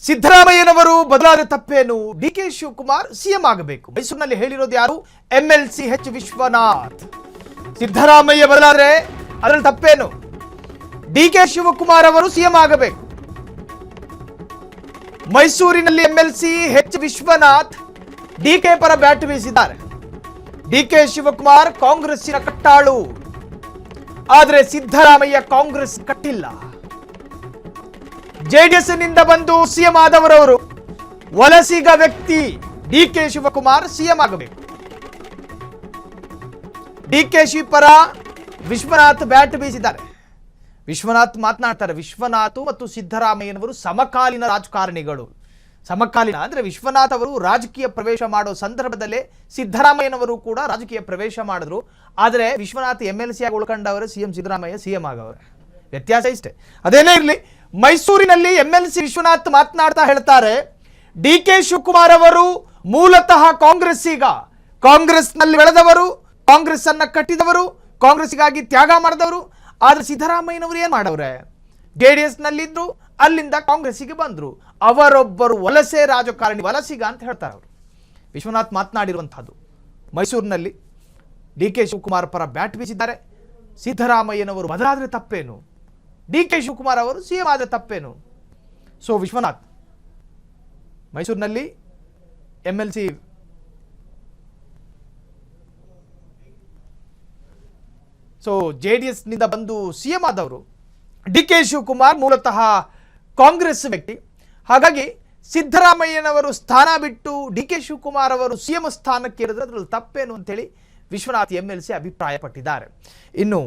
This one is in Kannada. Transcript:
ಸಿದ್ದರಾಮಯ್ಯನವರು ಬದಲಾದ ತಪ್ಪೇನು? ಡಿಕೆ ಶಿವಕುಮಾರ್ ಸಿಎಂ ಆಗಬೇಕು. ಮೈಸೂರಿನಲ್ಲಿ ಹೇಳಿರೋದು ಯಾರು? MLC H Vishwanath. ಸಿದ್ದರಾಮಯ್ಯ ಬದಲಾದ್ರೆ ಅದರಲ್ಲಿ ತಪ್ಪೇನು? ಡಿಕೆ ಶಿವಕುಮಾರ್ ಅವರು ಸಿಎಂ ಆಗಬೇಕು. ಮೈಸೂರಿನಲ್ಲಿ ಎಂಎಲ್ಸಿ ಎಚ್ ವಿಶ್ವನಾಥ್ ಡಿಕೆ ಪರ ಬ್ಯಾಟ್ ಬೀಸಿದ್ದಾರೆ. ಡಿಕೆ ಶಿವಕುಮಾರ್ ಕಾಂಗ್ರೆಸ್ಸಿನ ಕಟ್ಟಾಳು, ಆದರೆ ಸಿದ್ದರಾಮಯ್ಯ ಕಾಂಗ್ರೆಸ್ ಕಟ್ಟಿಲ್ಲ. ಜೆಡಿಎಸ್ ನಿಂದ ಬಂದು ಸಿಎಂ ಆದವರವರು ವಲಸಿಗ ವ್ಯಕ್ತಿ ಡಿಕೆ ಶಿವಕುಮಾರ್ ಸಿಎಂ ಆಗಬೇಕು. ಡಿಕೆ ಶಿ ಪರ ವಿಶ್ವನಾಥ್ ಬ್ಯಾಟ್ ಬೀಸಿದ್ದಾರೆ. ವಿಶ್ವನಾಥ್ ಮಾತನಾಡ್ತಾರೆ. ವಿಶ್ವನಾಥ್ ಮತ್ತು ಸಿದ್ದರಾಮಯ್ಯನವರು ಸಮಕಾಲೀನ ರಾಜಕಾರಣಿಗಳು. ಸಮಕಾಲೀನ ಅಂದ್ರೆ ವಿಶ್ವನಾಥ್ ಅವರು ರಾಜಕೀಯ ಪ್ರವೇಶ ಮಾಡೋ ಸಂದರ್ಭದಲ್ಲೇ ಸಿದ್ದರಾಮಯ್ಯನವರು ಕೂಡ ರಾಜಕೀಯ ಪ್ರವೇಶ ಮಾಡಿದ್ರು. ಆದರೆ ವಿಶ್ವನಾಥ್ ಎಂಎಲ್ಸಿ ಆಗಿ ಉಳ್ಕೊಂಡವರು, ಸಿಎಂ ಸಿದ್ದರಾಮಯ್ಯ ಸಿಎಂ ಆಗವ್ರೆ. ವ್ಯತ್ಯಾಸ ಇಷ್ಟೇ. ಅದೇನೇ ಇರಲಿ, ಮೈಸೂರಿನಲ್ಲಿ ಎಂಎಲ್ಸಿ ವಿಶ್ವನಾಥ್ ಮಾತನಾಡ್ತಾ ಹೇಳ್ತಾರೆ, ಡಿಕೆ ಶಿವಕುಮಾರ್ ಅವರು ಮೂಲತಃ ಕಾಂಗ್ರೆಸ್ಸಿಗ, ಕಾಂಗ್ರೆಸ್ನಲ್ಲಿ ಬೆಳೆದವರು, ಕಾಂಗ್ರೆಸ್ ಅನ್ನ ಕಟ್ಟಿದವರು, ಕಾಂಗ್ರೆಸ್ಗಾಗಿ ತ್ಯಾಗ ಮಾಡಿದವರು. ಆದ್ರೆ ಸಿದ್ದರಾಮಯ್ಯನವರು ಏನ್ ಮಾಡವ್ರೆ? ಜೆಡಿಎಸ್ ನಲ್ಲಿದ್ರು, ಅಲ್ಲಿಂದ ಕಾಂಗ್ರೆಸ್ಸಿಗೆ ಬಂದ್ರು. ಅವರೊಬ್ಬರು ವಲಸೆ ರಾಜಕಾರಣಿ, ವಲಸಿಗ ಅಂತ ಹೇಳ್ತಾರೆ ಅವರು. ವಿಶ್ವನಾಥ್ ಮಾತನಾಡಿರುವಂತಹದ್ದು. ಮೈಸೂರಿನಲ್ಲಿ ಡಿಕೆ ಶಿವಕುಮಾರ್ ಪರ ಬ್ಯಾಟ್ ಬೀಸಿದ್ದಾರೆ. ಸಿದ್ದರಾಮಯ್ಯನವರು ಬದಲಾದ್ರೆ ತಪ್ಪೇನು? ಡಿಕೆ ಶಿವಕುಮಾರ್ ಅವರು ಸಿಎಂ ಆದ ತಪ್ಪೇನು? ಸೊ ವಿಶ್ವನಾಥ್ ಮೈಸೂರಿನಲ್ಲಿ ಎಂಎಲ್ಸಿ ಜೆಡಿಎಸ್ ನಿಂದ ಬಂದು ಸಿಎಂ ಆದವರು. ಡಿಕೆ ಶಿವಕುಮಾರ್ ಮೂಲತಃ ಕಾಂಗ್ರೆಸ್ ವ್ಯಕ್ತಿ. ಹಾಗಾಗಿ ಸಿದ್ದರಾಮಯ್ಯನವರು ಸ್ಥಾನ ಬಿಟ್ಟು ಡಿಕೆ ಶಿವಕುಮಾರ್ ಅವರು ಸಿಎಂ ಸ್ಥಾನಕ್ಕೆ ಇರಿದ್ರೆ ಅದರಲ್ಲಿ ತಪ್ಪೇನು ಅಂತೇಳಿ ವಿಶ್ವನಾಥ್ ಎಂಎಲ್ಸಿ ಅಭಿಪ್ರಾಯಪಟ್ಟಿದ್ದಾರೆ. ಇನ್ನು